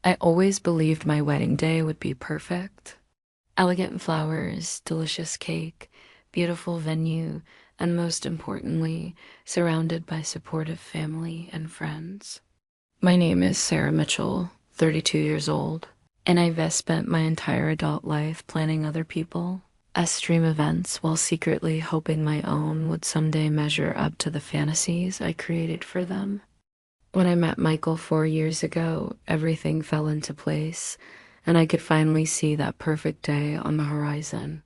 I always believed my wedding day would be perfect. Elegant flowers, delicious cake, beautiful venue, and most importantly, surrounded by supportive family and friends. My name is Sarah Mitchell, 32 years old, and I've spent my entire adult life planning other people as dream events while secretly hoping my own would someday measure up to the fantasies I created for them. When I met Michael 4 years ago, everything fell into place, and I could finally see that perfect day on the horizon.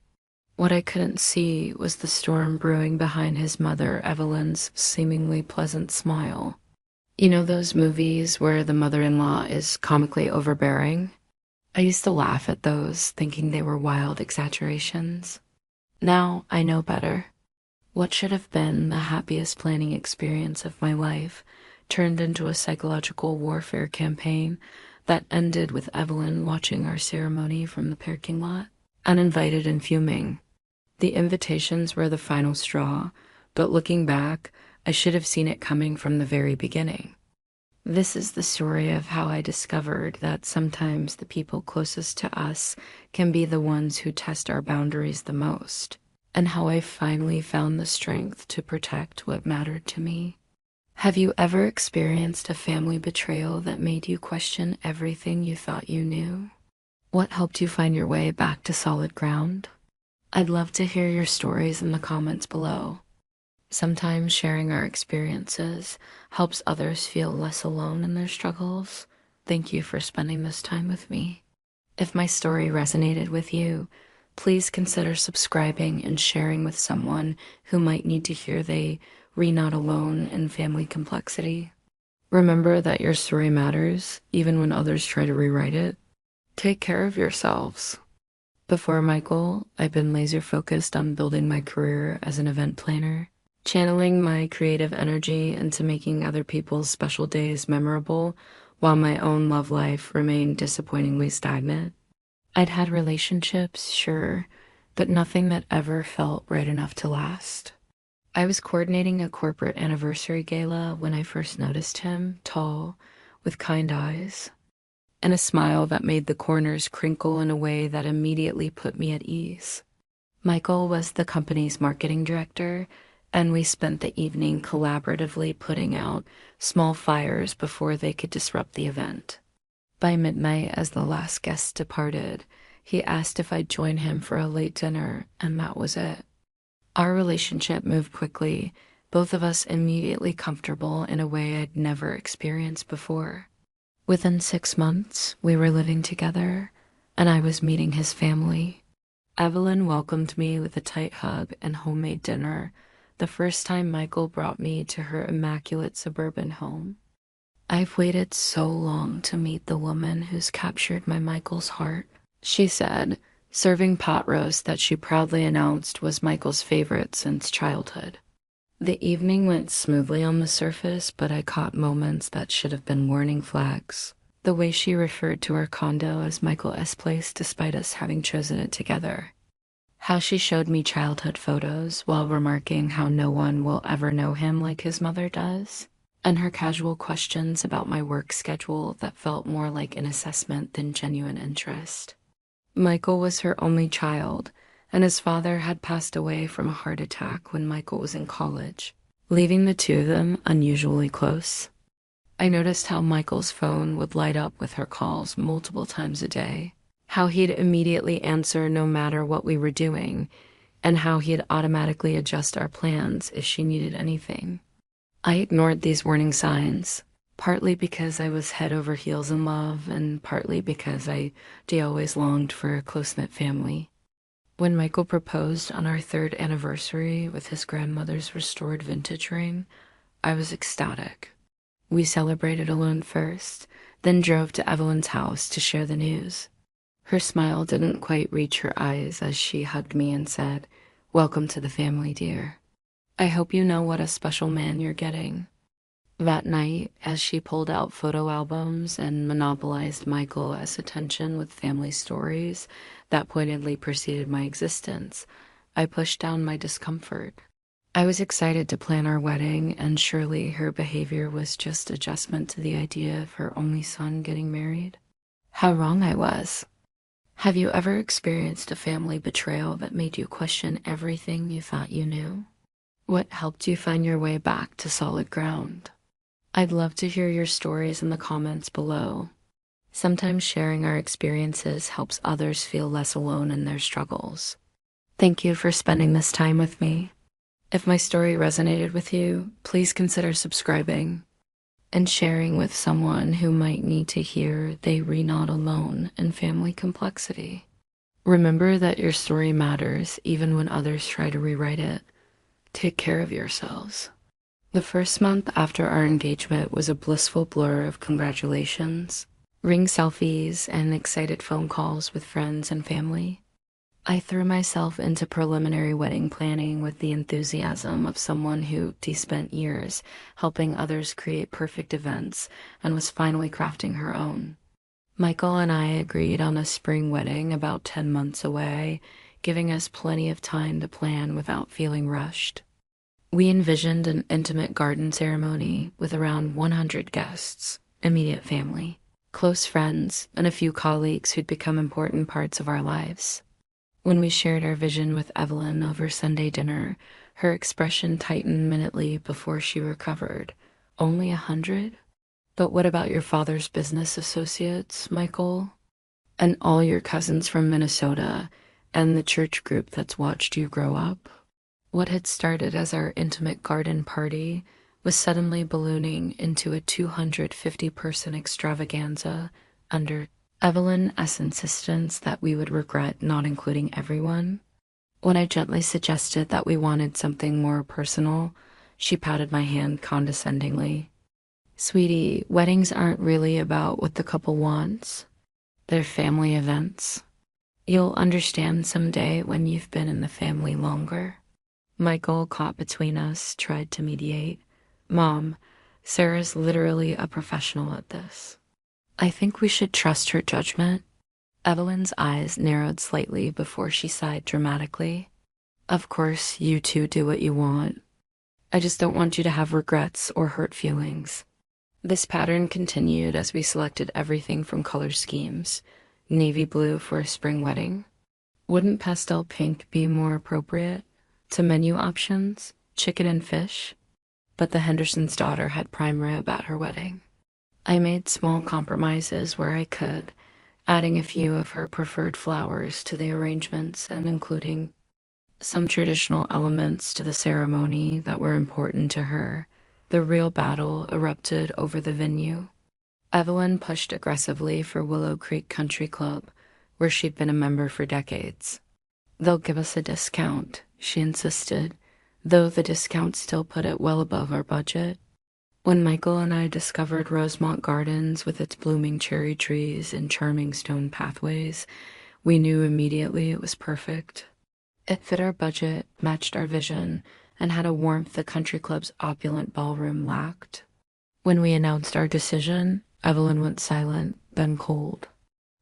What I couldn't see was the storm brewing behind his mother, Evelyn's seemingly pleasant smile. You know those movies where the mother-in-law is comically overbearing? I used to laugh at those, thinking they were wild exaggerations. Now I know better. What should have been the happiest planning experience of my life turned into a psychological warfare campaign that ended with Evelyn watching our ceremony from the parking lot, uninvited and fuming. The invitations were the final straw, but looking back, I should have seen it coming from the very beginning. This is the story of how I discovered that sometimes the people closest to us can be the ones who test our boundaries the most, and how I finally found the strength to protect what mattered to me. Have you ever experienced a family betrayal that made you question everything you thought you knew? What helped you find your way back to solid ground? I'd love to hear your stories in the comments below. Sometimes sharing our experiences helps others feel less alone in their struggles. Thank you for spending this time with me. If my story resonated with you, please consider subscribing and sharing with someone who might need to hear they are not alone in family complexity. Remember that your story matters, even when others try to rewrite it. Take care of yourselves. Before Michael, I've been laser focused on building my career as an event planner, channeling my creative energy into making other people's special days memorable, while my own love life remained disappointingly stagnant. I'd had relationships, sure, but nothing that ever felt right enough to last. I was coordinating a corporate anniversary gala when I first noticed him, tall, with kind eyes, and a smile that made the corners crinkle in a way that immediately put me at ease. Michael was the company's marketing director, and we spent the evening collaboratively putting out small fires before they could disrupt the event. By midnight, as the last guest departed, he asked if I'd join him for a late dinner, and that was it. Our relationship moved quickly, both of us immediately comfortable in a way I'd never experienced before. Within 6 months, we were living together, and I was meeting his family. Evelyn welcomed me with a tight hug and homemade dinner, the first time Michael brought me to her immaculate suburban home. I've waited so long to meet the woman who's captured my Michael's heart, she said, serving pot roast that she proudly announced was Michael's favorite since childhood. The evening went smoothly on the surface, but I caught moments that should have been warning flags. The way she referred to our condo as Michael S. Place despite us having chosen it together. How she showed me childhood photos while remarking how no one will ever know him like his mother does. And her casual questions about my work schedule that felt more like an assessment than genuine interest. Michael was her only child, and his father had passed away from a heart attack when Michael was in college, leaving the two of them unusually close. I noticed how Michael's phone would light up with her calls multiple times a day, how he'd immediately answer no matter what we were doing, and how he'd automatically adjust our plans if she needed anything. I ignored these warning signs, partly because I was head over heels in love, and partly because I always longed for a close-knit family. When Michael proposed on our 3rd anniversary with his grandmother's restored vintage ring, I was ecstatic. We celebrated alone first, then drove to Evelyn's house to share the news. Her smile didn't quite reach her eyes as she hugged me and said, "Welcome to the family, dear. I hope you know what a special man you're getting." That night, as she pulled out photo albums and monopolized Michael as attention with family stories that pointedly preceded my existence, I pushed down my discomfort. I was excited to plan our wedding, and surely her behavior was just adjustment to the idea of her only son getting married. how wrong I was. Have you ever experienced a family betrayal that made you question everything you thought you knew? What helped you find your way back to solid ground? I'd love to hear your stories in the comments below. Sometimes sharing our experiences helps others feel less alone in their struggles. Thank you for spending this time with me. If my story resonated with you, please consider subscribing and sharing with someone who might need to hear they are not alone in family complexity. Remember that your story matters even when others try to rewrite it. Take care of yourselves. The first month after our engagement was a blissful blur of congratulations, ring selfies, and excited phone calls with friends and family. I threw myself into preliminary wedding planning with the enthusiasm of someone who spent years helping others create perfect events and was finally crafting her own. Michael and I agreed on a spring wedding about 10 months away, giving us plenty of time to plan without feeling rushed. We envisioned an intimate garden ceremony with around 100 guests, immediate family, close friends, and a few colleagues who'd become important parts of our lives. When we shared our vision with Evelyn over Sunday dinner, her expression tightened minutely before she recovered. Only 100? But what about your father's business associates, Michael? And all your cousins from Minnesota, and the church group that's watched you grow up? What had started as our intimate garden party was suddenly ballooning into a 250-person extravaganza under Evelyn S. insistence that we would regret not including everyone. When I gently suggested that we wanted something more personal, she patted my hand condescendingly. Sweetie, weddings aren't really about what the couple wants. They're family events. You'll understand someday when you've been in the family longer. Michael, caught between us, tried to mediate. Mom, Sarah's literally a professional at this. I think we should trust her judgment. Evelyn's eyes narrowed slightly before she sighed dramatically. Of course, you two do what you want. I just don't want you to have regrets or hurt feelings. This pattern continued as we selected everything from color schemes. Navy blue for a spring wedding. Wouldn't pastel pink be more appropriate? To menu options, chicken and fish. But the Henderson's daughter had prime rib at her wedding. I made small compromises where I could, adding a few of her preferred flowers to the arrangements and including some traditional elements to the ceremony that were important to her. The real battle erupted over the venue. Evelyn pushed aggressively for Willow Creek Country Club, where she'd been a member for decades. They'll give us a discount, she insisted, though the discount still put it well above our budget. When Michael and I discovered Rosemont Gardens with its blooming cherry trees and charming stone pathways, we knew immediately it was perfect. It fit our budget, matched our vision, and had a warmth the country club's opulent ballroom lacked. When we announced our decision, Evelyn went silent, then cold.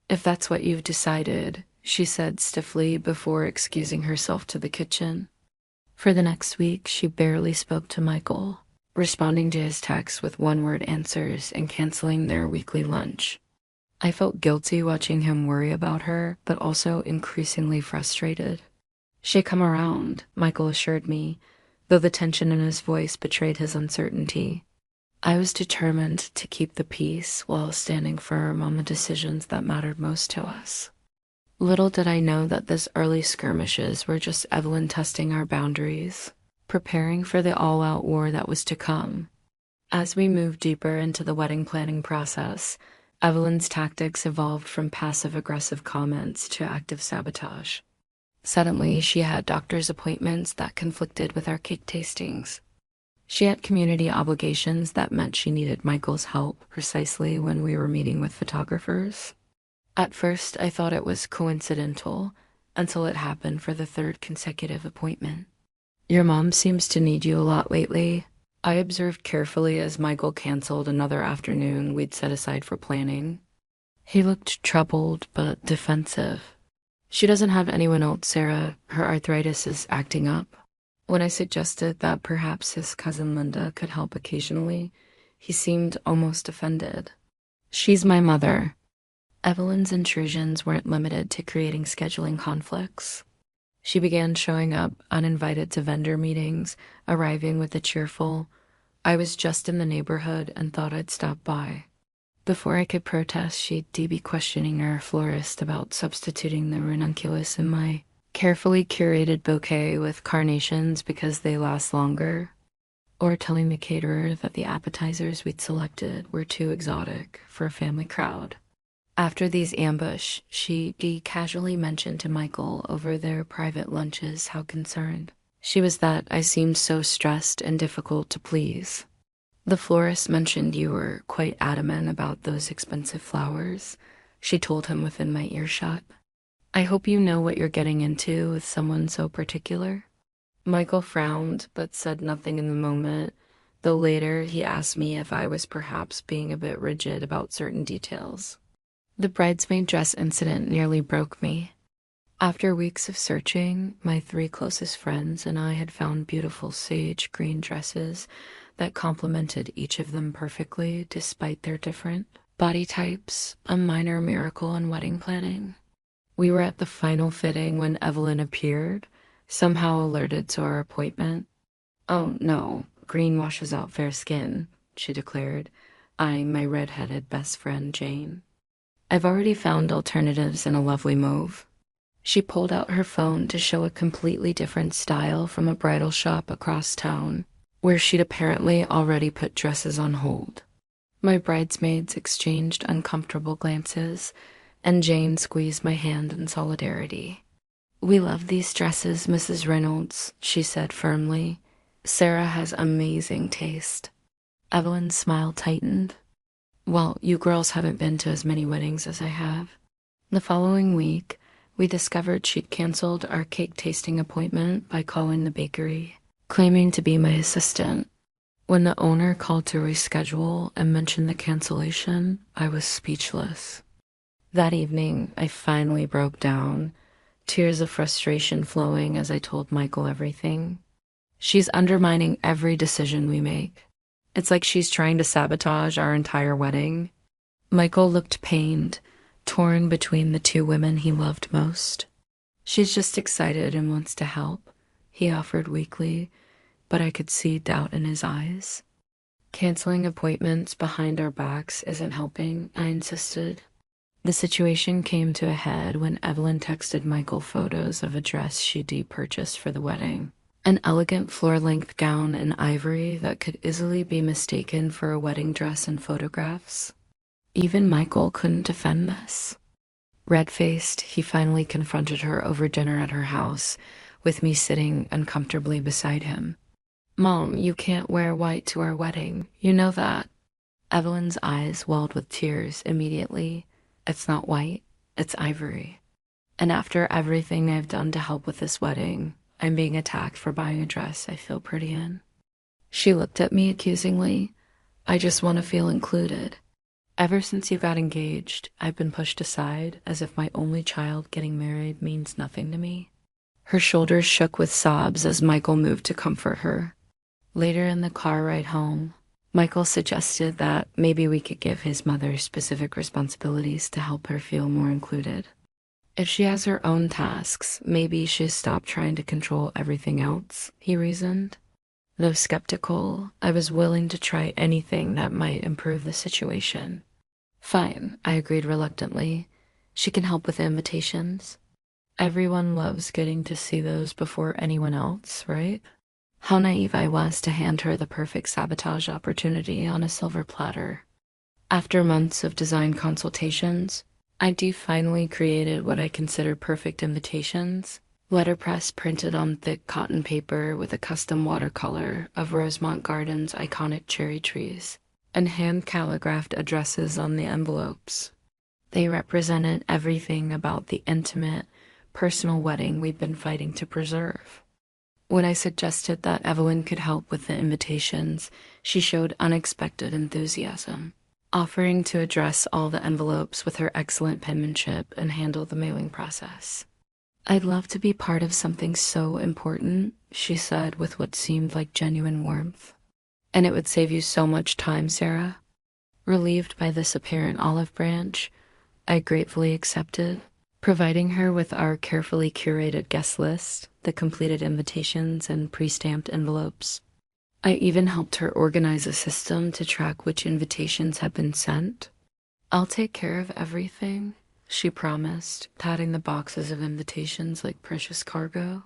If that's what you've decided, she said stiffly before excusing herself to the kitchen. For the next week, she barely spoke to Michael, responding to his texts with one-word answers and canceling their weekly lunch. I felt guilty watching him worry about her, but also increasingly frustrated. She'd come around, Michael assured me, though the tension in his voice betrayed his uncertainty. I was determined to keep the peace while standing firm on the decisions that mattered most to us. Little did I know that these early skirmishes were just Evelyn testing our boundaries, preparing for the all-out war that was to come. As we moved deeper into the wedding planning process, Evelyn's tactics evolved from passive-aggressive comments to active sabotage. Suddenly, she had doctor's appointments that conflicted with our cake tastings. She had community obligations that meant she needed Michael's help precisely when we were meeting with photographers. At first, I thought it was coincidental, until it happened for the third consecutive appointment. Your mom seems to need you a lot lately, I observed carefully as Michael canceled another afternoon we'd set aside for planning. He looked troubled but defensive. She doesn't have anyone else, Sarah. Her arthritis is acting up. When I suggested that perhaps his cousin Linda could help occasionally, he seemed almost offended. She's my mother. Evelyn's intrusions weren't limited to creating scheduling conflicts. She began showing up uninvited to vendor meetings, arriving with a cheerful, "I was just in the neighborhood and thought I'd stop by." Before I could protest, she'd be questioning our florist about substituting the ranunculus in my carefully curated bouquet with carnations because they last longer, or telling the caterer that the appetizers we'd selected were too exotic for a family crowd. After these ambush, she casually mentioned to Michael over their private lunches how concerned she was that I seemed so stressed and difficult to please. "The florist mentioned you were quite adamant about those expensive flowers," she told him within my earshot. "I hope you know what you're getting into with someone so particular." Michael frowned, but said nothing in the moment, though later he asked me if I was perhaps being a bit rigid about certain details. The bridesmaid dress incident nearly broke me. After weeks of searching, my 3 closest friends and I had found beautiful sage green dresses that complemented each of them perfectly despite their different body types, a minor miracle in wedding planning. We were at the final fitting when Evelyn appeared, somehow alerted to our appointment. "Oh no, green washes out fair skin," she declared, eyeing my red-headed best friend Jane. "I've already found alternatives in a lovely mauve." She pulled out her phone to show a completely different style from a bridal shop across town, where she'd apparently already put dresses on hold. My bridesmaids exchanged uncomfortable glances, and Jane squeezed my hand in solidarity. "We love these dresses, Mrs. Reynolds," she said firmly. "Sarah has amazing taste." Evelyn's smile tightened. "Well, you girls haven't been to as many weddings as I have." The following week, we discovered she'd canceled our cake tasting appointment by calling the bakery, claiming to be my assistant. When the owner called to reschedule and mentioned the cancellation, I was speechless. That evening, I finally broke down, tears of frustration flowing as I told Michael everything. "She's undermining every decision we make. It's like she's trying to sabotage our entire wedding." Michael looked pained, torn between the 2 women he loved most. "She's just excited and wants to help," he offered weakly, but I could see doubt in his eyes. "Canceling appointments behind our backs isn't helping," I insisted. The situation came to a head when Evelyn texted Michael photos of a dress she'd purchased for the wedding. An elegant floor-length gown in ivory that could easily be mistaken for a wedding dress in photographs. Even Michael couldn't defend this. Red-faced, he finally confronted her over dinner at her house, with me sitting uncomfortably beside him. "Mom, you can't wear white to our wedding. You know that." Evelyn's eyes welled with tears immediately. "It's not white, it's ivory. And after everything I've done to help with this wedding, I'm being attacked for buying a dress I feel pretty in." She looked at me accusingly. "I just want to feel included. Ever since you got engaged, I've been pushed aside as if my only child getting married means nothing to me." Her shoulders shook with sobs as Michael moved to comfort her. Later in the car ride home, Michael suggested that maybe we could give his mother specific responsibilities to help her feel more included. If she has her own tasks, maybe she'll stop trying to control everything else, he reasoned. Though skeptical, I was willing to try anything that might improve the situation. "Fine," I agreed reluctantly. "She can help with the invitations." Everyone loves getting to see those before anyone else, right? How naive I was to hand her the perfect sabotage opportunity on a silver platter. After months of design consultations, I finally created what I consider perfect invitations, letterpress printed on thick cotton paper with a custom watercolor of Rosemont Gardens' iconic cherry trees, and hand calligraphed addresses on the envelopes. They represented everything about the intimate, personal wedding we'd been fighting to preserve. When I suggested that Evelyn could help with the invitations, she showed unexpected enthusiasm, offering to address all the envelopes with her excellent penmanship and handle the mailing process. "I'd love to be part of something so important," she said with what seemed like genuine warmth. "And it would save you so much time, Sarah." Relieved by this apparent olive branch, I gratefully accepted, providing her with our carefully curated guest list, the completed invitations, and pre-stamped envelopes. I even helped her organize a system to track which invitations had been sent. "I'll take care of everything," she promised, patting the boxes of invitations like precious cargo.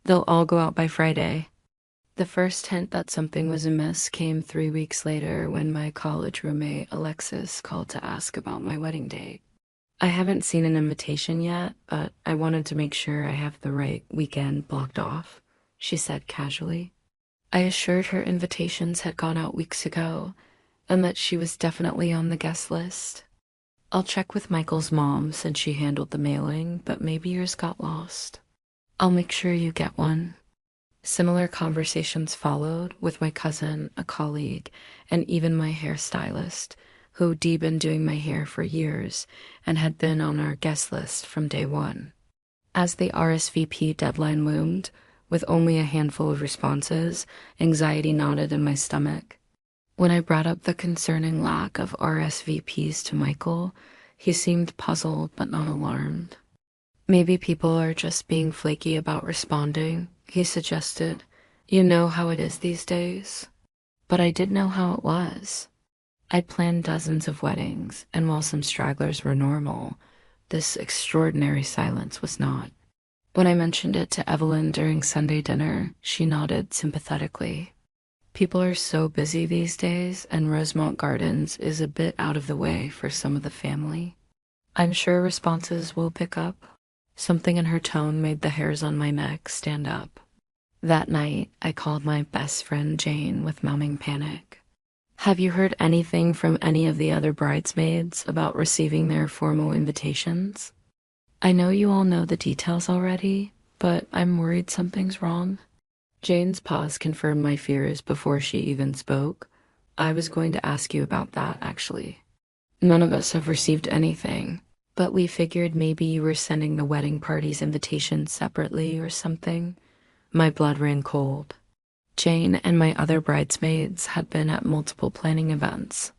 "They'll all go out by Friday." The first hint that something was amiss came 3 weeks later when my college roommate Alexis called to ask about my wedding date. "I haven't seen an invitation yet, but I wanted to make sure I have the right weekend blocked off," she said casually. I assured her invitations had gone out weeks ago and that she was definitely on the guest list. "I'll check with Michael's mom since she handled the mailing, but maybe yours got lost. I'll make sure you get one." Similar conversations followed with my cousin, a colleague, and even my hairstylist, who'd been doing my hair for years and had been on our guest list from day one. As the RSVP deadline loomed, with only a handful of responses, anxiety knotted in my stomach. When I brought up the concerning lack of RSVPs to Michael, he seemed puzzled but not alarmed. "Maybe people are just being flaky about responding," he suggested. "You know how it is these days." But I did know how it was. I'd planned dozens of weddings, and while some stragglers were normal, this extraordinary silence was not. When I mentioned it to Evelyn during Sunday dinner, she nodded sympathetically. People are so busy these days, and Rosemont Gardens is a bit out of the way for some of the family. "I'm sure responses will pick up." Something in her tone made the hairs on my neck stand up. That night, I called my best friend Jane with mounting panic. "Have you heard anything from any of the other bridesmaids about receiving their formal invitations? I know you all know the details already, but I'm worried something's wrong." Jane's pause confirmed my fears before she even spoke. "I was going to ask you about that, actually. None of us have received anything, but we figured maybe you were sending the wedding party's invitations separately or something." My blood ran cold. Jane and my other bridesmaids had been at multiple planning events.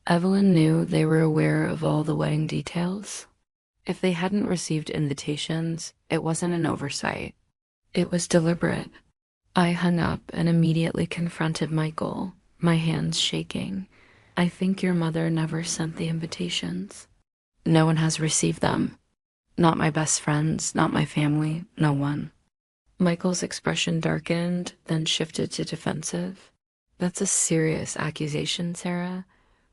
Evelyn knew they were aware of all the wedding details. If they hadn't received invitations, it wasn't an oversight. It was deliberate. I hung up and immediately confronted Michael, my hands shaking. "I think your mother never sent the invitations." "No one has received them. Not my best friends, not my family, no one." Michael's expression darkened, then shifted to defensive. "That's a serious accusation, Sarah.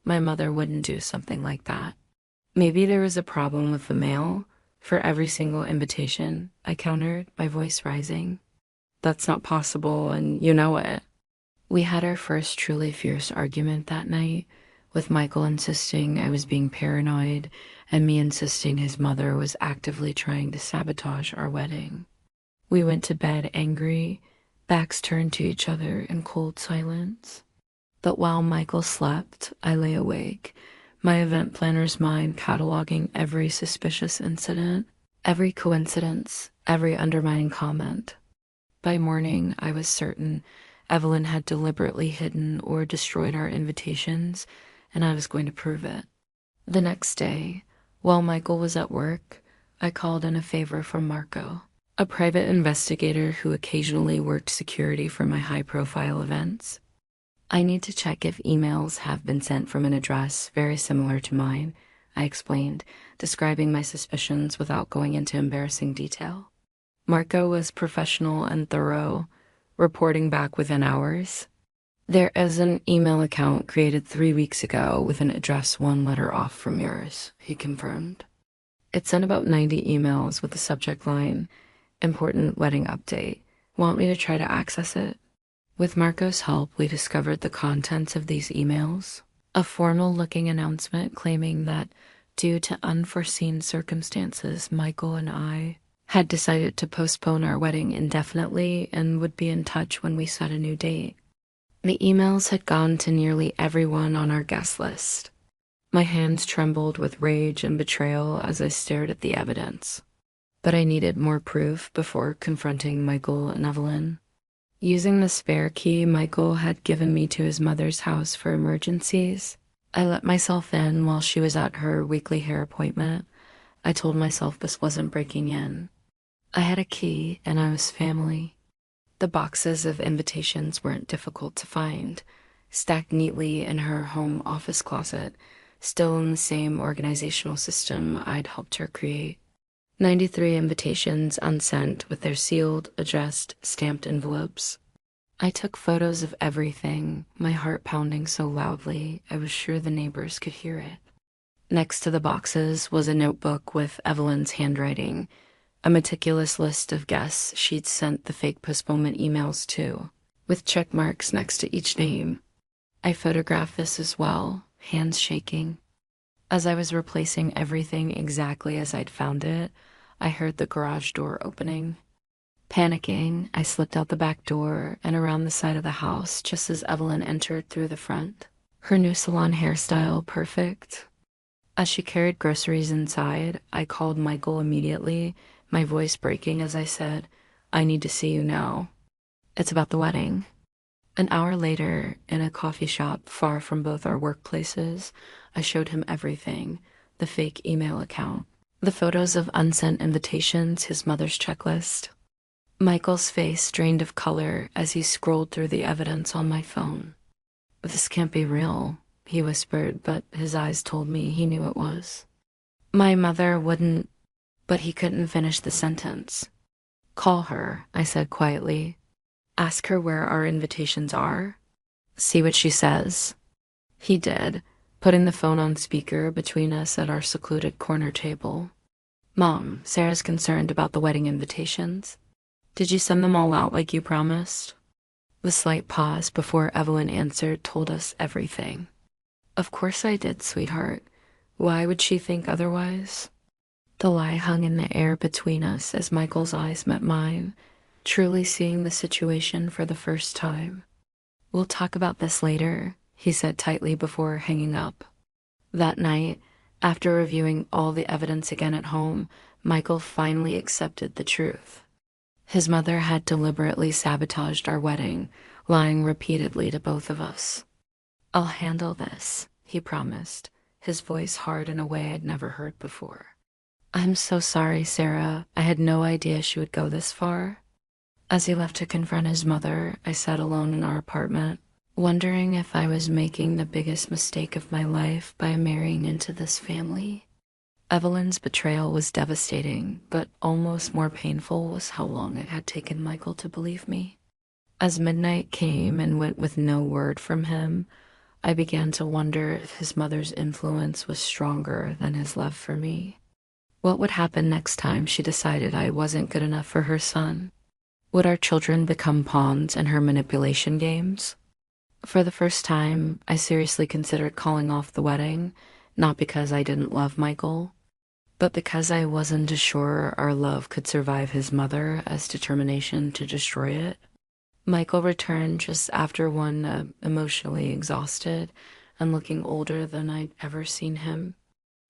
My mother wouldn't do something like that." "Maybe there was a problem with the mail for every single invitation," I countered, my voice rising. "That's not possible, and you know it." We had our first truly fierce argument that night, with Michael insisting I was being paranoid and me insisting his mother was actively trying to sabotage our wedding. We went to bed angry, backs turned to each other in cold silence. But while Michael slept, I lay awake, my event planner's mind cataloging every suspicious incident, every coincidence, every undermining comment. By morning, I was certain Evelyn had deliberately hidden or destroyed our invitations, and I was going to prove it. The next day, while Michael was at work, I called in a favor from Marco, a private investigator who occasionally worked security for my high-profile events. "I need to check if emails have been sent from an address very similar to mine," I explained, describing my suspicions without going into embarrassing detail. Marco was professional and thorough, reporting back within hours. "There is an email account created 3 weeks ago with an address 1 letter off from yours," he confirmed. It sent about 90 emails with the subject line, "Important wedding update. Want me to try to access it?" With Marco's help, we discovered the contents of these emails. A formal-looking announcement claiming that, due to unforeseen circumstances, Michael and I had decided to postpone our wedding indefinitely and would be in touch when we set a new date. The emails had gone to nearly everyone on our guest list. My hands trembled with rage and betrayal as I stared at the evidence. But I needed more proof before confronting Michael and Evelyn. Using the spare key Michael had given me to his mother's house for emergencies, I let myself in while she was at her weekly hair appointment. I told myself this wasn't breaking in. I had a key and I was family. The boxes of invitations weren't difficult to find, stacked neatly in her home office closet, still in the same organizational system I'd helped her create. 93 invitations unsent with their sealed, addressed, stamped envelopes. I took photos of everything, my heart pounding so loudly I was sure the neighbors could hear it. Next to the boxes was a notebook with Evelyn's handwriting, a meticulous list of guests she'd sent the fake postponement emails to, with check marks next to each name. I photographed this as well, hands shaking. As I was replacing everything exactly as I'd found it, I heard the garage door opening. Panicking, I slipped out the back door and around the side of the house just as Evelyn entered through the front. Her new salon hairstyle perfect. As she carried groceries inside, I called Michael immediately, my voice breaking as I said, "I need to see you now. It's about the wedding." An hour later, in a coffee shop far from both our workplaces, I showed him everything, the fake email account, the photos of unsent invitations, his mother's checklist. Michael's face drained of color as he scrolled through the evidence on my phone. "This can't be real," he whispered, but his eyes told me he knew it was. "My mother wouldn't," but he couldn't finish the sentence. "Call her," I said quietly. "Ask her where our invitations are. See what she says." He did, putting the phone on speaker between us at our secluded corner table. "Mom, Sarah's concerned about the wedding invitations. Did you send them all out like you promised?" The slight pause before Evelyn answered told us everything. "Of course I did, sweetheart. Why would she think otherwise?" The lie hung in the air between us as Michael's eyes met mine, truly seeing the situation for the first time. "We'll talk about this later," he said tightly before hanging up. That night, after reviewing all the evidence again at home, Michael finally accepted the truth. His mother had deliberately sabotaged our wedding, lying repeatedly to both of us. "I'll handle this," he promised, his voice hard in a way I'd never heard before. "I'm so sorry, Sarah. I had no idea she would go this far." As he left to confront his mother, I sat alone in our apartment, wondering if I was making the biggest mistake of my life by marrying into this family. Evelyn's betrayal was devastating, but almost more painful was how long it had taken Michael to believe me. As midnight came and went with no word from him, I began to wonder if his mother's influence was stronger than his love for me. What would happen next time she decided I wasn't good enough for her son? Would our children become pawns in her manipulation games? For the first time, I seriously considered calling off the wedding, not because I didn't love Michael, but because I wasn't as sure our love could survive his mother as determination to destroy it. Michael returned just after one, emotionally exhausted and looking older than I'd ever seen him.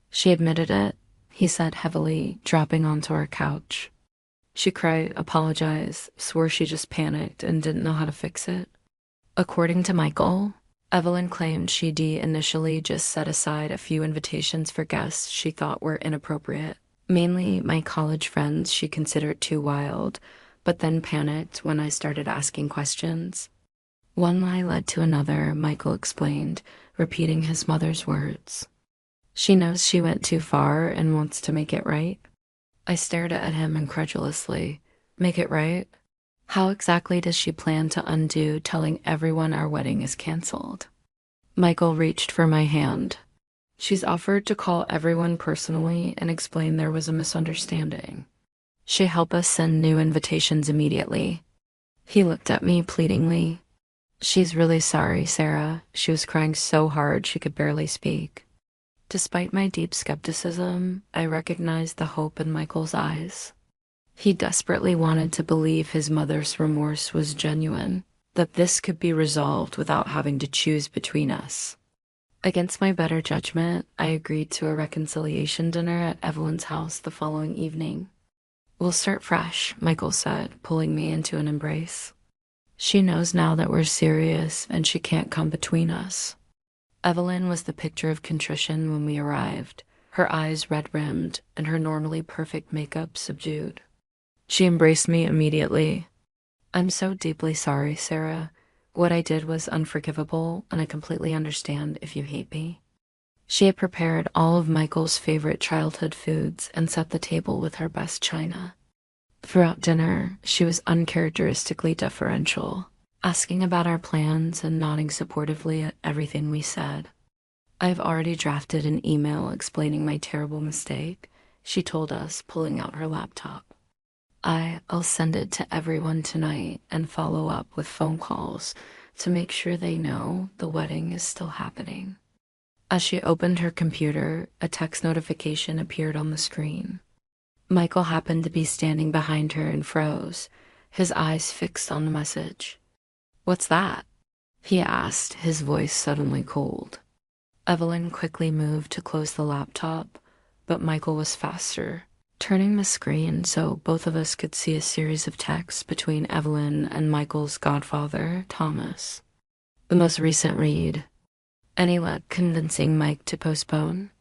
"She admitted it," he said heavily, dropping onto our couch. "She cried, apologized, swore she just panicked and didn't know how to fix it." According to Michael, Evelyn claimed she'd initially just set aside a few invitations for guests she thought were inappropriate, mainly my college friends she considered too wild, but then panicked when I started asking questions. One lie led to another, Michael explained, repeating his mother's words. "She knows she went too far and wants to make it right." I stared at him incredulously. "Make it right? How exactly does she plan to undo telling everyone our wedding is canceled?" Michael reached for my hand. "She's offered to call everyone personally and explain there was a misunderstanding. She'll help us send new invitations immediately." He looked at me pleadingly. "She's really sorry, Sarah. She was crying so hard she could barely speak." Despite my deep skepticism, I recognized the hope in Michael's eyes. He desperately wanted to believe his mother's remorse was genuine, that this could be resolved without having to choose between us. Against my better judgment, I agreed to a reconciliation dinner at Evelyn's house the following evening. "We'll start fresh," Michael said, pulling me into an embrace. "She knows now that we're serious and she can't come between us." Evelyn was the picture of contrition when we arrived, her eyes red-rimmed and her normally perfect makeup subdued. She embraced me immediately. "I'm so deeply sorry, Sarah. What I did was unforgivable, and I completely understand if you hate me." She had prepared all of Michael's favorite childhood foods and set the table with her best china. Throughout dinner, she was uncharacteristically deferential, asking about our plans and nodding supportively at everything we said. "I've already drafted an email explaining my terrible mistake," she told us, pulling out her laptop. I'll send it to everyone tonight and follow up with phone calls to make sure they know the wedding is still happening." As she opened her computer, a text notification appeared on the screen. Michael happened to be standing behind her and froze, his eyes fixed on the message. "What's that?" he asked, his voice suddenly cold. Evelyn quickly moved to close the laptop, but Michael was faster, turning the screen so both of us could see a series of texts between Evelyn and Michael's godfather, Thomas. The most recent read: "Any luck convincing Mike to postpone?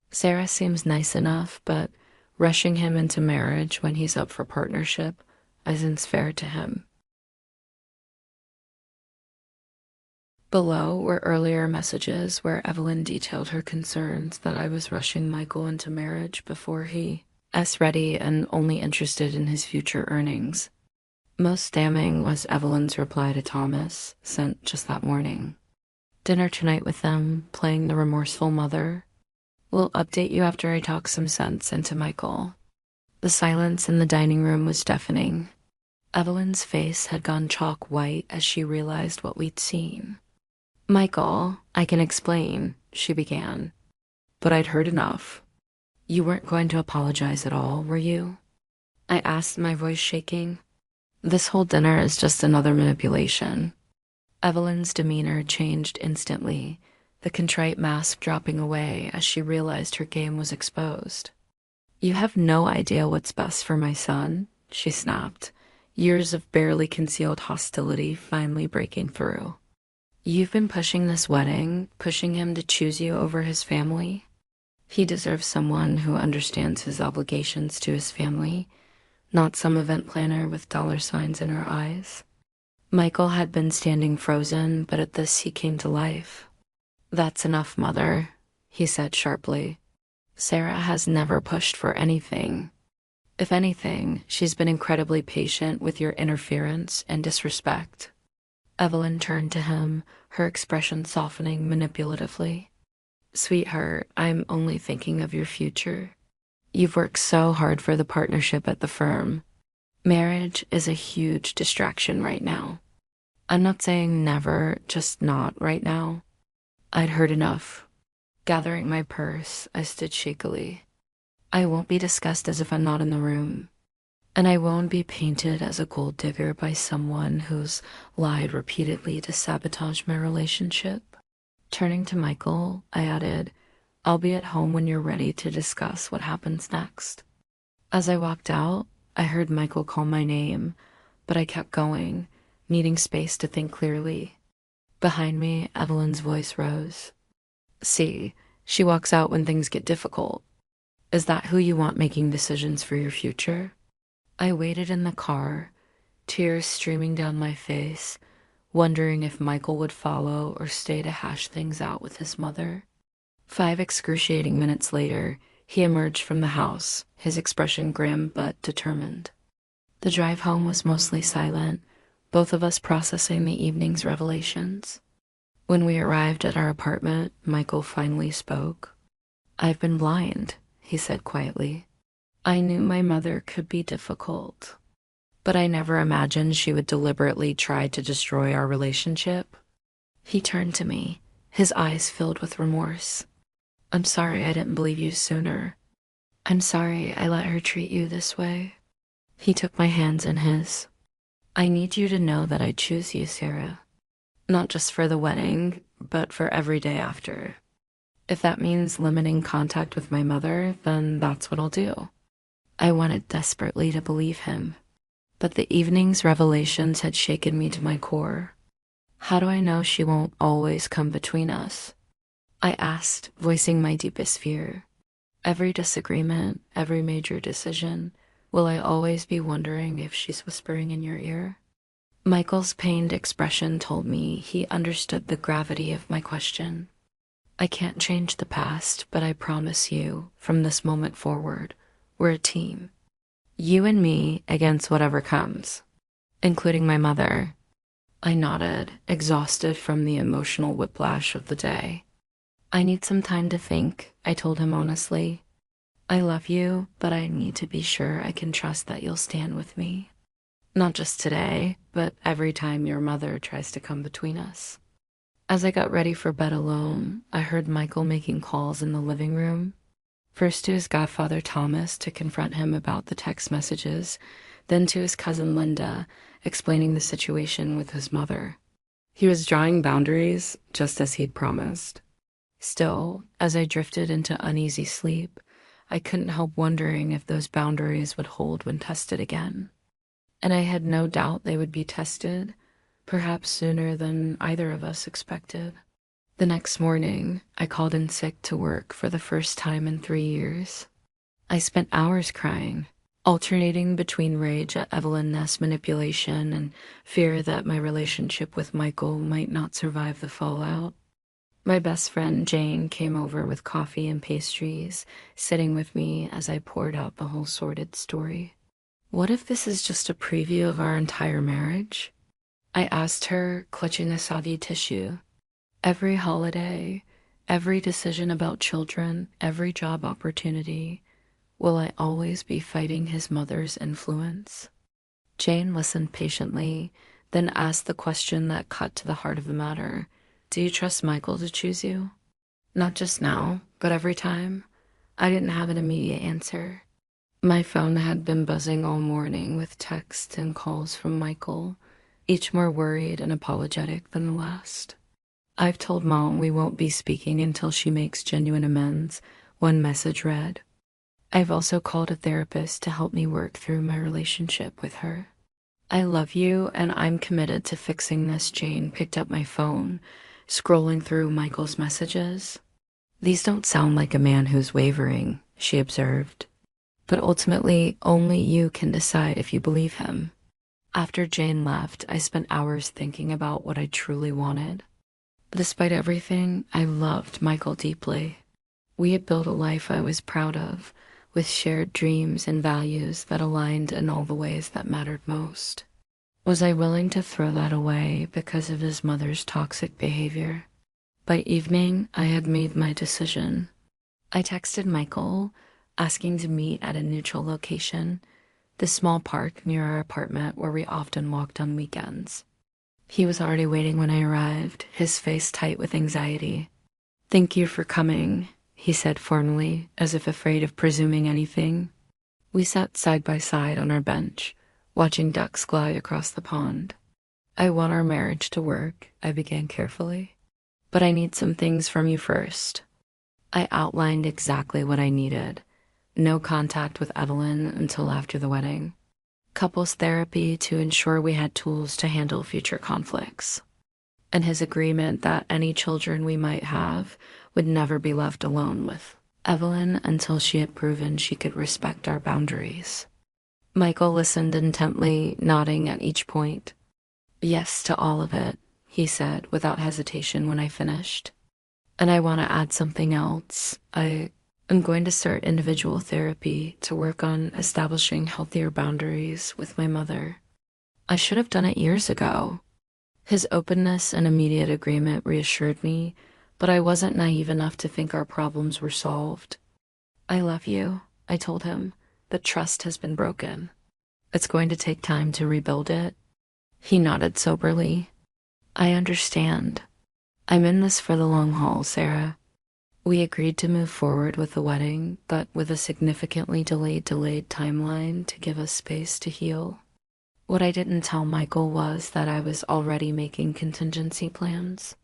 Sarah seems nice enough, but rushing him into marriage when he's up for partnership isn't fair to him." Below were earlier messages where Evelyn detailed her concerns that I was rushing Michael into marriage before he's ready and only interested in his future earnings. Most damning was Evelyn's reply to Thomas, sent just that morning. "Dinner tonight with them, playing the remorseful mother. We'll update you after I talk some sense into Michael." The silence in the dining room was deafening. Evelyn's face had gone chalk white as she realized what we'd seen. "Michael, I can explain," she began. But I'd heard enough. "You weren't going to apologize at all, were you?" I asked, my voice shaking. "This whole dinner is just another manipulation." Evelyn's demeanor changed instantly, the contrite mask dropping away as she realized her game was exposed. "You have no idea what's best for my son," she snapped, years of barely concealed hostility finally breaking through. "You've been pushing this wedding, pushing him to choose you over his family. He deserves someone who understands his obligations to his family, not some event planner with dollar signs in her eyes." Michael had been standing frozen, but at this he came to life. "That's enough, Mother," he said sharply. "Sarah has never pushed for anything. If anything, she's been incredibly patient with your interference and disrespect." Evelyn turned to him, her expression softening manipulatively. "Sweetheart, I'm only thinking of your future. You've worked so hard for the partnership at the firm. Marriage is a huge distraction right now. I'm not saying never, just not right now." I'd heard enough. Gathering my purse, I stood shakily. "I won't be discussed as if I'm not in the room. And I won't be painted as a gold digger by someone who's lied repeatedly to sabotage my relationship." Turning to Michael, I added, "I'll be at home when you're ready to discuss what happens next." As I walked out, I heard Michael call my name, but I kept going, needing space to think clearly. Behind me, Evelyn's voice rose. "See, she walks out when things get difficult. Is that who you want making decisions for your future?" I waited in the car, tears streaming down my face, wondering if Michael would follow or stay to hash things out with his mother. 5 excruciating minutes later, he emerged from the house, his expression grim but determined. The drive home was mostly silent, both of us processing the evening's revelations. When we arrived at our apartment, Michael finally spoke. "I've been blind," he said quietly. "I knew my mother could be difficult, but I never imagined she would deliberately try to destroy our relationship." He turned to me, his eyes filled with remorse. "I'm sorry I didn't believe you sooner. I'm sorry I let her treat you this way." He took my hands in his. "I need you to know that I choose you, Sarah. Not just for the wedding, but for every day after. If that means limiting contact with my mother, then that's what I'll do." I wanted desperately to believe him, but the evening's revelations had shaken me to my core. How do I know she won't always come between us? I asked, voicing my deepest fear. Every disagreement, every major decision, will I always be wondering if she's whispering in your ear? Michael's pained expression told me he understood the gravity of my question. I can't change the past, but I promise you, from this moment forward, we're a team. You and me against whatever comes, including my mother. I nodded, exhausted from the emotional whiplash of the day. I need some time to think, I told him honestly. I love you, but I need to be sure I can trust that you'll stand with me. Not just today, but every time your mother tries to come between us. As I got ready for bed alone, I heard Michael making calls in the living room. First to his godfather Thomas to confront him about the text messages, then to his cousin Linda, explaining the situation with his mother. He was drawing boundaries, just as he'd promised. Still, as I drifted into uneasy sleep, I couldn't help wondering if those boundaries would hold when tested again. And I had no doubt they would be tested, perhaps sooner than either of us expected. The next morning, I called in sick to work for the first time in 3 years. I spent hours crying, alternating between rage at Evelyn Ness' manipulation and fear that my relationship with Michael might not survive the fallout. My best friend Jane came over with coffee and pastries, sitting with me as I poured out the whole sordid story. What if this is just a preview of our entire marriage? I asked her, clutching a soggy tissue. Every holiday, every decision about children, every job opportunity, will I always be fighting his mother's influence? Jane listened patiently, then asked the question that cut to the heart of the matter. Do you trust Michael to choose you? Not just now, but every time. I didn't have an immediate answer. My phone had been buzzing all morning with texts and calls from Michael, each more worried and apologetic than the last. I've told Mom we won't be speaking until she makes genuine amends, one message read. I've also called a therapist to help me work through my relationship with her. I love you and I'm committed to fixing this. Jane picked up my phone, scrolling through Michael's messages. These don't sound like a man who's wavering, she observed. But ultimately, only you can decide if you believe him. After Jane left, I spent hours thinking about what I truly wanted. Despite everything, I loved Michael deeply. We had built a life I was proud of, with shared dreams and values that aligned in all the ways that mattered most. Was I willing to throw that away because of his mother's toxic behavior? By evening, I had made my decision. I texted Michael, asking to meet at a neutral location, the small park near our apartment where we often walked on weekends. He was already waiting when I arrived, his face tight with anxiety. Thank you for coming, he said formally, as if afraid of presuming anything. We sat side by side on our bench, watching ducks glide across the pond. I want our marriage to work, I began carefully. But I need some things from you first. I outlined exactly what I needed. No contact with Evelyn until after the wedding. Couples therapy to ensure we had tools to handle future conflicts. And his agreement that any children we might have would never be left alone with Evelyn until she had proven she could respect our boundaries. Michael listened intently, nodding at each point. Yes to all of it, he said without hesitation when I finished. And I want to add something else. I'm going to start individual therapy to work on establishing healthier boundaries with my mother. I should have done it years ago. His openness and immediate agreement reassured me, but I wasn't naive enough to think our problems were solved. I love you, I told him, but trust has been broken. It's going to take time to rebuild it. He nodded soberly. I understand. I'm in this for the long haul, Sarah. We agreed to move forward with the wedding, but with a significantly delayed timeline to give us space to heal. What I didn't tell Michael was that I was already making contingency plans.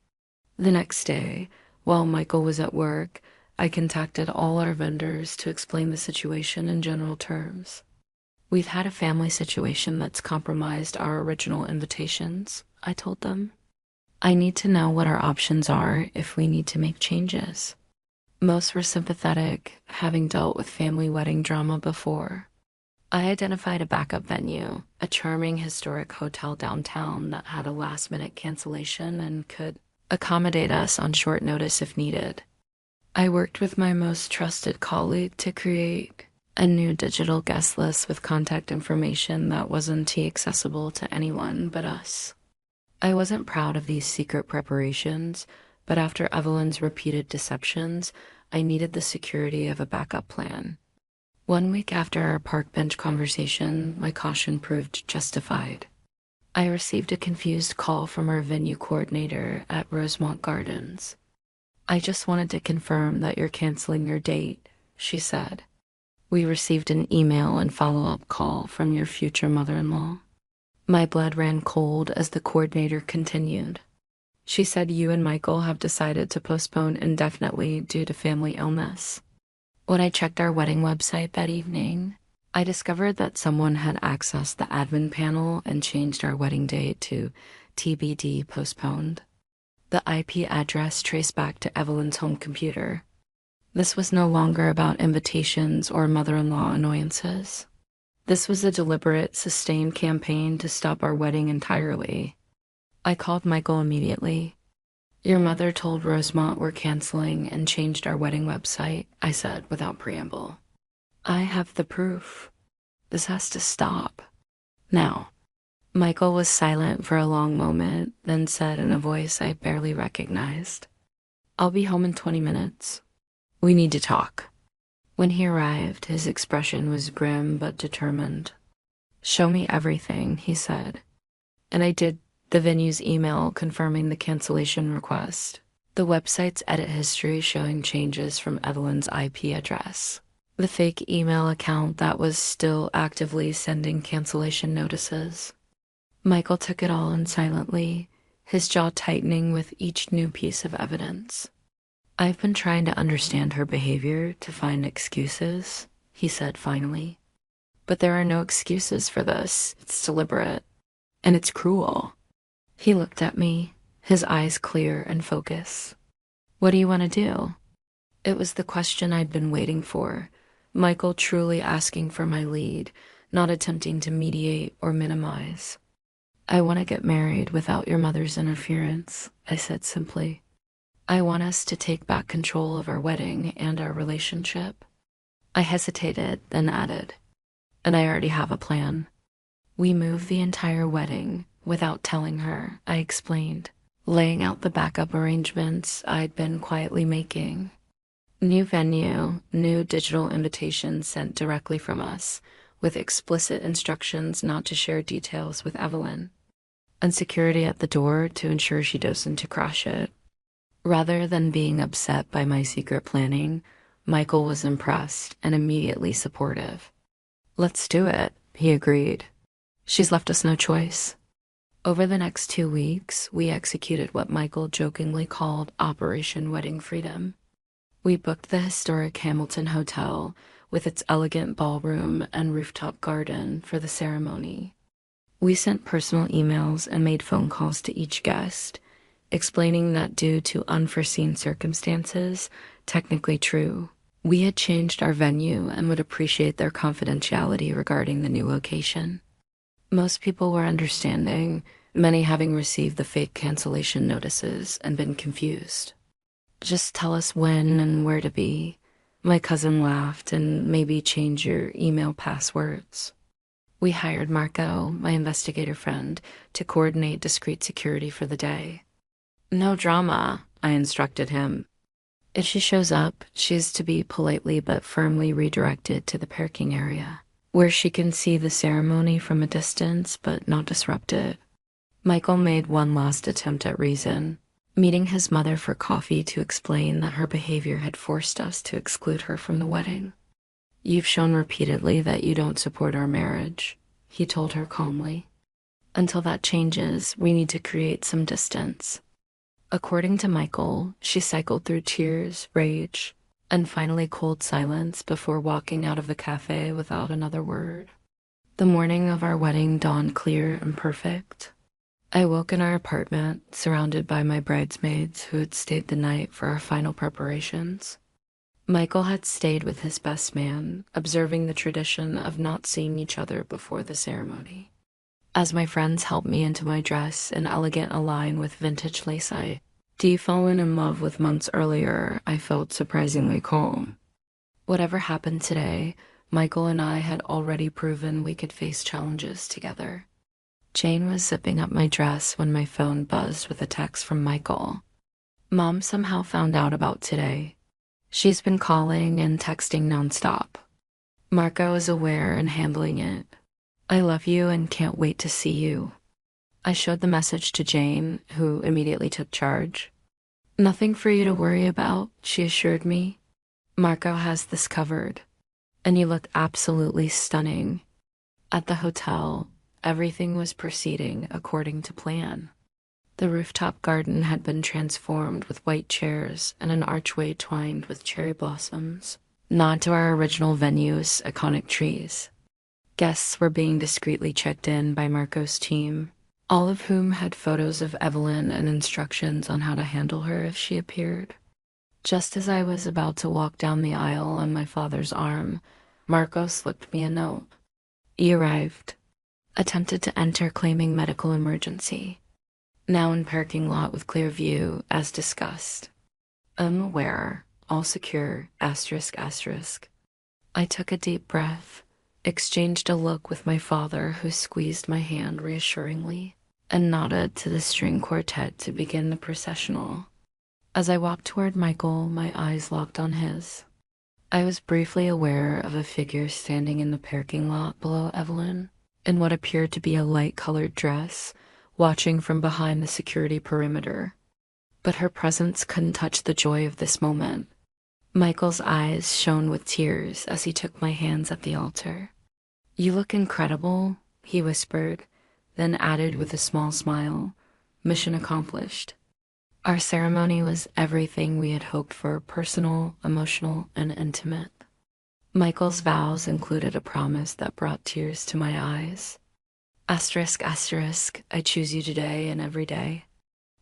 The next day, while Michael was at work, I contacted all our vendors to explain the situation in general terms. We've had a family situation that's compromised our original invitations, I told them. I need to know what our options are if we need to make changes. Most were sympathetic, having dealt with family wedding drama before. I identified a backup venue, a charming historic hotel downtown that had a last-minute cancellation and could accommodate us on short notice if needed. I worked with my most trusted colleague to create a new digital guest list with contact information that wasn't accessible to anyone but us. I wasn't proud of these secret preparations, but after Evelyn's repeated deceptions, I needed the security of a backup plan. 1 week after our park bench conversation, my caution proved justified. I received a confused call from our venue coordinator at Rosemont Gardens. "I just wanted to confirm that you're canceling your date," she said. "We received an email and follow-up call from your future mother-in-law." My blood ran cold as the coordinator continued. "She said you and Michael have decided to postpone indefinitely due to family illness." When I checked our wedding website that evening, I discovered that someone had accessed the admin panel and changed our wedding date to TBD postponed. The IP address traced back to Evelyn's home computer. This was no longer about invitations or mother-in-law annoyances. This was a deliberate, sustained campaign to stop our wedding entirely. I called Michael immediately. "Your mother told Rosemont we're canceling and changed our wedding website," I said without preamble. "I have the proof. This has to stop. Now." Michael was silent for a long moment, then said in a voice I barely recognized, "I'll be home in 20 minutes. We need to talk." When he arrived, his expression was grim but determined. "Show me everything," he said. And I did. The venue's email confirming the cancellation request. The website's edit history showing changes from Evelyn's IP address. The fake email account that was still actively sending cancellation notices. Michael took it all in silently, his jaw tightening with each new piece of evidence. "I've been trying to understand her behavior to find excuses," he said finally. "But there are no excuses for this. It's deliberate. And it's cruel." He looked at me, his eyes clear and focused. "What do you want to do?" It was the question I'd been waiting for, Michael truly asking for my lead, not attempting to mediate or minimize. "I want to get married without your mother's interference," I said simply. "I want us to take back control of our wedding and our relationship." I hesitated, then added, "And I already have a plan. We move the entire wedding without telling her," I explained, laying out the backup arrangements I'd been quietly making. New venue, new digital invitations sent directly from us, with explicit instructions not to share details with Evelyn, and security at the door to ensure she doesn't crash it. Rather than being upset by my secret planning, Michael was impressed and immediately supportive. "Let's do it," he agreed. "She's left us no choice." Over the next 2 weeks, we executed what Michael jokingly called Operation Wedding Freedom. We booked the historic Hamilton Hotel with its elegant ballroom and rooftop garden for the ceremony. We sent personal emails and made phone calls to each guest, explaining that due to unforeseen circumstances, technically true, we had changed our venue and would appreciate their confidentiality regarding the new location. Most people were understanding, many having received the fake cancellation notices and been confused. "Just tell us when and where to be," my cousin laughed, "and maybe change your email passwords." We hired Marco, my investigator friend, to coordinate discreet security for the day. "No drama," I instructed him. "If she shows up, she's to be politely but firmly redirected to the parking area, where she can see the ceremony from a distance but not disrupt it." Michael made one last attempt at reason, meeting his mother for coffee to explain that her behavior had forced us to exclude her from the wedding. "You've shown repeatedly that you don't support our marriage," he told her calmly. "Until that changes, we need to create some distance." According to Michael, she cycled through tears, rage, and finally cold silence before walking out of the cafe without another word. The morning of our wedding dawned clear and perfect. I woke in our apartment, surrounded by my bridesmaids who had stayed the night for our final preparations. Michael had stayed with his best man, observing the tradition of not seeing each other before the ceremony. As my friends helped me into my dress, an elegant align with vintage lace fallen in love with months earlier, I felt surprisingly calm. Whatever happened today, Michael and I had already proven we could face challenges together. Jane was zipping up my dress when my phone buzzed with a text from Michael. Mom somehow found out about today. She's been calling and texting nonstop. Marco is aware and handling it. I love you and can't wait to see you. I showed the message to Jane, who immediately took charge. Nothing for you to worry about, she assured me. Marco has this covered. And you looked absolutely stunning. At the hotel, everything was proceeding according to plan. The rooftop garden had been transformed with white chairs and an archway twined with cherry blossoms, nod to our original venue's iconic trees. Guests were being discreetly checked in by Marco's team, all of whom had photos of Evelyn and instructions on how to handle her if she appeared. Just as I was about to walk down the aisle on my father's arm, Marco slipped me a note. He arrived. Attempted to enter claiming medical emergency. Now in parking lot with clear view, as discussed. Unaware, all secure, asterisk, asterisk. I took a deep breath, exchanged a look with my father who squeezed my hand reassuringly, and nodded to the string quartet to begin the processional. As I walked toward Michael, my eyes locked on his. I was briefly aware of a figure standing in the parking lot below Evelyn, in what appeared to be a light-colored dress, watching from behind the security perimeter. But her presence couldn't touch the joy of this moment. Michael's eyes shone with tears as he took my hands at the altar. You look incredible, he whispered, then added with a small smile, mission accomplished. Our ceremony was everything we had hoped for, personal, emotional, and intimate. Michael's vows included a promise that brought tears to my eyes. Asterisk, asterisk, I choose you today and every day.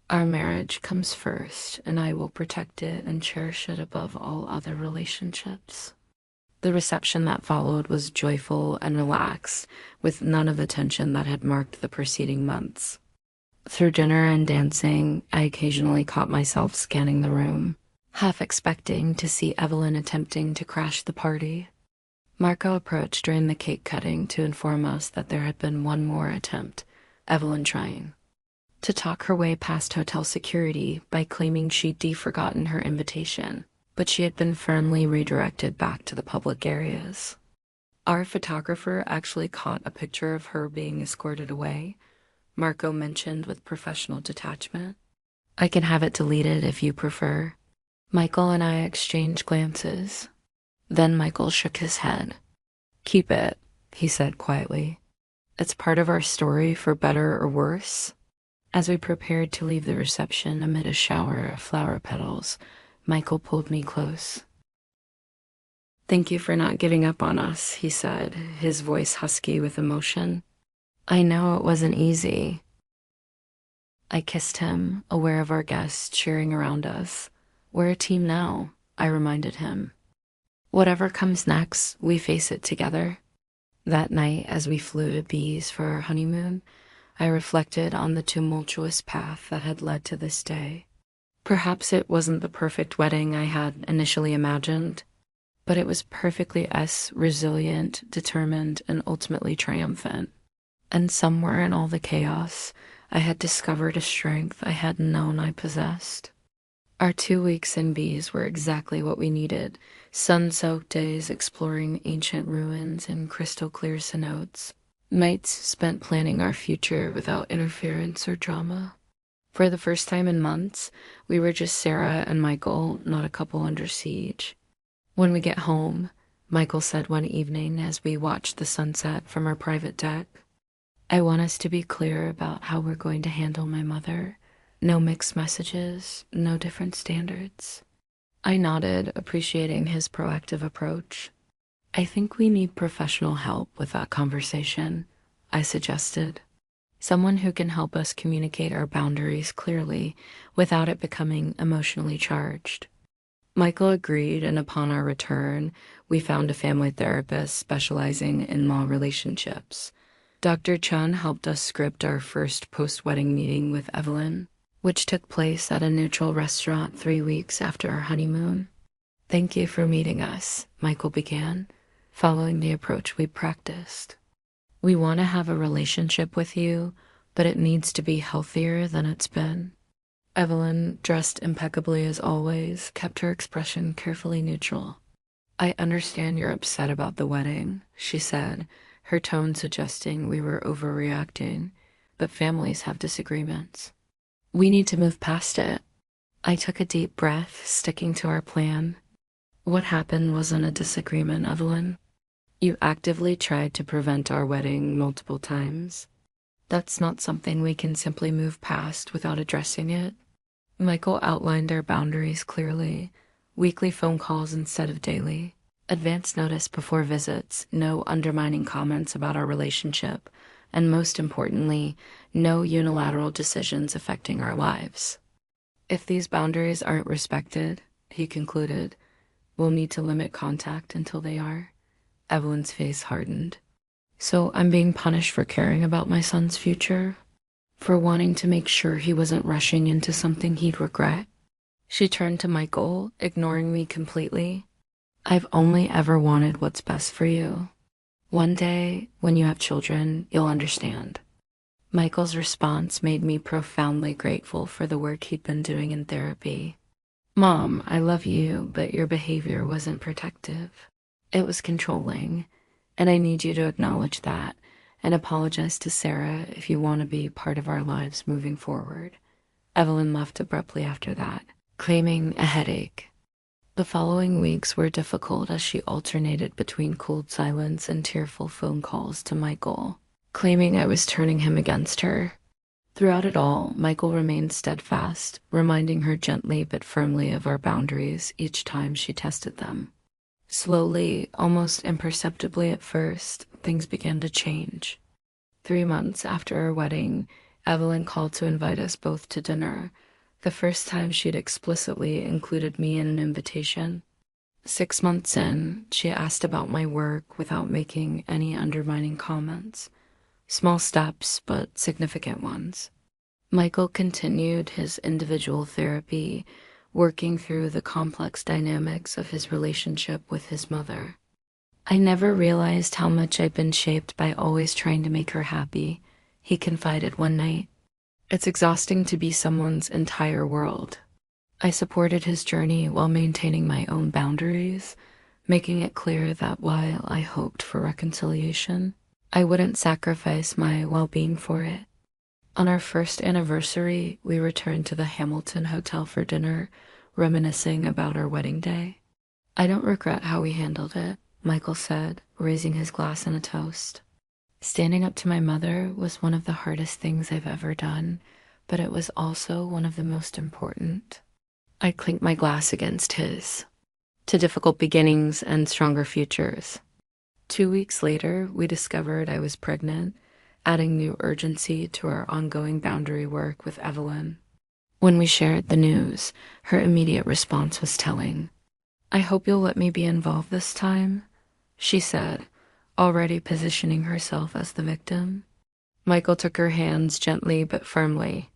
Our marriage comes first, and I will protect it and cherish it above all other relationships. The reception that followed was joyful and relaxed, with none of the tension that had marked the preceding months. Through dinner and dancing, I occasionally caught myself scanning the room, half expecting to see Evelyn attempting to crash the party. Marco approached during the cake cutting to inform us that there had been one more attempt, Evelyn trying to talk her way past hotel security by claiming she'd forgotten her invitation, but she had been firmly redirected back to the public areas. Our photographer actually caught a picture of her being escorted away, Marco mentioned with professional detachment. I can have it deleted if you prefer. Michael and I exchanged glances. Then Michael shook his head. Keep it, he said quietly. It's part of our story for better or worse. As we prepared to leave the reception amid a shower of flower petals, Michael pulled me close. Thank you for not giving up on us, he said, his voice husky with emotion. I know it wasn't easy. I kissed him, aware of our guests cheering around us. We're a team now, I reminded him. Whatever comes next, we face it together. That night, as we flew to Bees for our honeymoon, I reflected on the tumultuous path that had led to this day. Perhaps it wasn't the perfect wedding I had initially imagined, but it was perfectly resilient, determined, and ultimately triumphant. And somewhere in all the chaos, I had discovered a strength I hadn't known I possessed. Our 2 weeks in Bees were exactly what we needed, sun-soaked days exploring ancient ruins and crystal-clear cenotes, nights spent planning our future without interference or drama. For the first time in months, we were just Sarah and Michael, not a couple under siege. When we get home, Michael said one evening as we watched the sunset from our private deck, I want us to be clear about how we're going to handle my mother. No mixed messages, no different standards. I nodded, appreciating his proactive approach. I think we need professional help with that conversation, I suggested. someone who can help us communicate our boundaries clearly without it becoming emotionally charged. Michael agreed, and upon our return, we found a family therapist specializing in law relationships. Dr. Chun helped us script our first post-wedding meeting with Evelyn, which took place at a neutral restaurant 3 weeks after our honeymoon. "Thank you for meeting us," Michael began, following the approach we practiced. "We want to have a relationship with you, but it needs to be healthier than it's been." Evelyn, dressed impeccably as always, kept her expression carefully neutral. "I understand you're upset about the wedding," she said, her tone suggesting we were overreacting, "but families have disagreements. We need to move past it." I took a deep breath, sticking to our plan. "What happened wasn't a disagreement, Evelyn. You actively tried to prevent our wedding multiple times. That's not something we can simply move past without addressing it." Michael outlined our boundaries clearly: weekly phone calls instead of daily, advance notice before visits, no undermining comments about our relationship, and most importantly, no unilateral decisions affecting our lives. "If these boundaries aren't respected," he concluded, "we'll need to limit contact until they are." Evelyn's face hardened. "So I'm being punished for caring about my son's future? For wanting to make sure he wasn't rushing into something he'd regret?" She turned to Michael, ignoring me completely. "I've only ever wanted what's best for you. One day, when you have children, you'll understand." Michael's response made me profoundly grateful for the work he'd been doing in therapy. "Mom, I love you, but your behavior wasn't protective. It was controlling, and I need you to acknowledge that and apologize to Sarah if you want to be part of our lives moving forward." Evelyn left abruptly after that, claiming a headache. The following weeks were difficult as she alternated between cold silence and tearful phone calls to Michael, claiming I was turning him against her. Throughout it all, Michael remained steadfast, reminding her gently but firmly of our boundaries each time she tested them. Slowly, almost imperceptibly at first, things began to change. 3 months after our wedding, Evelyn called to invite us both to dinner, the first time she'd explicitly included me in an invitation. 6 months in, she asked about my work without making any undermining comments. Small steps, but significant ones. Michael continued his individual therapy, working through the complex dynamics of his relationship with his mother. "I never realized how much I'd been shaped by always trying to make her happy," he confided one night. "It's exhausting to be someone's entire world." I supported his journey while maintaining my own boundaries, making it clear that while I hoped for reconciliation, I wouldn't sacrifice my well-being for it. On our first anniversary, we returned to the Hamilton Hotel for dinner, reminiscing about our wedding day. "I don't regret how we handled it," Michael said, raising his glass in a toast. "Standing up to my mother was one of the hardest things I've ever done, but it was also one of the most important." I clinked my glass against his. "To difficult beginnings and stronger futures." 2 weeks later, we discovered I was pregnant, adding new urgency to our ongoing boundary work with Evelyn. When we shared the news, her immediate response was telling. "I hope you'll let me be involved this time," she said, already positioning herself as the victim. Michael took her hands gently but firmly.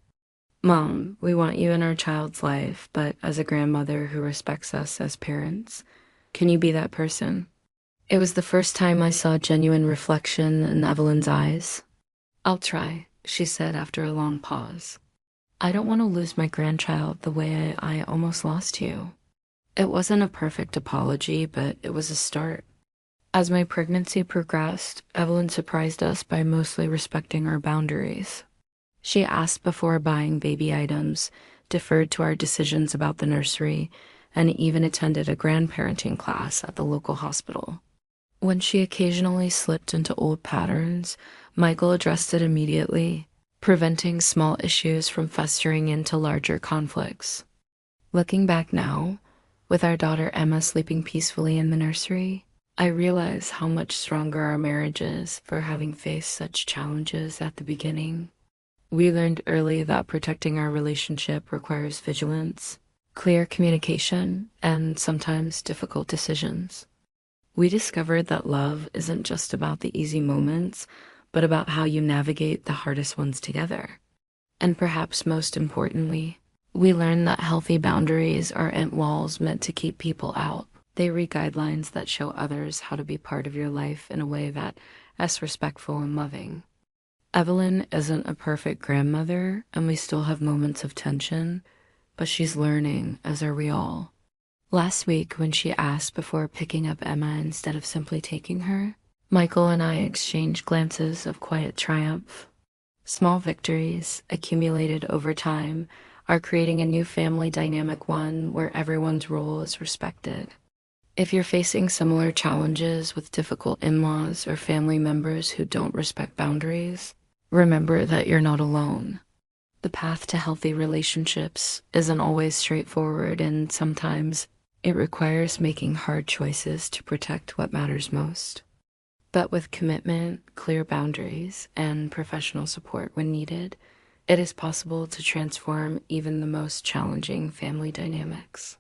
"Mom, we want you in our child's life, but as a grandmother who respects us as parents, can you be that person?" It was the first time I saw genuine reflection in Evelyn's eyes. "I'll try," she said after a long pause. "I don't want to lose my grandchild the way I almost lost you." It wasn't a perfect apology, but it was a start. As my pregnancy progressed, Evelyn surprised us by mostly respecting our boundaries. She asked before buying baby items, deferred to our decisions about the nursery, and even attended a grandparenting class at the local hospital. When she occasionally slipped into old patterns, Michael addressed it immediately, preventing small issues from festering into larger conflicts. Looking back now, with our daughter Emma sleeping peacefully in the nursery, I realize how much stronger our marriage is for having faced such challenges at the beginning. We learned early that protecting our relationship requires vigilance, clear communication, and sometimes difficult decisions. We discovered that love isn't just about the easy moments, but about how you navigate the hardest ones together. And perhaps most importantly, we learned that healthy boundaries aren't walls meant to keep people out. They read guidelines that show others how to be part of your life in a way that is respectful and loving. Evelyn isn't a perfect grandmother, and we still have moments of tension, but she's learning, as are we all. Last week, when she asked before picking up Emma instead of simply taking her, Michael and I exchanged glances of quiet triumph. Small victories, accumulated over time, are creating a new family dynamic, one where everyone's role is respected. If you're facing similar challenges with difficult in-laws or family members who don't respect boundaries, remember that you're not alone. The path to healthy relationships isn't always straightforward, and sometimes it requires making hard choices to protect what matters most. But with commitment, clear boundaries, and professional support when needed, it is possible to transform even the most challenging family dynamics.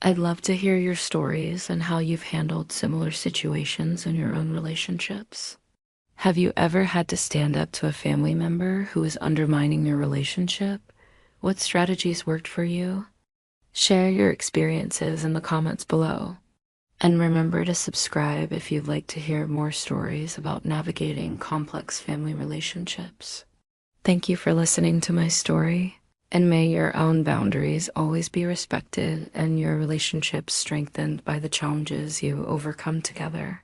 I'd love to hear your stories and how you've handled similar situations in your own relationships. Have you ever had to stand up to a family member who is undermining your relationship? What strategies worked for you? Share your experiences in the comments below. And remember to subscribe if you'd like to hear more stories about navigating complex family relationships. Thank you for listening to my story, and may your own boundaries always be respected and your relationships strengthened by the challenges you overcome together.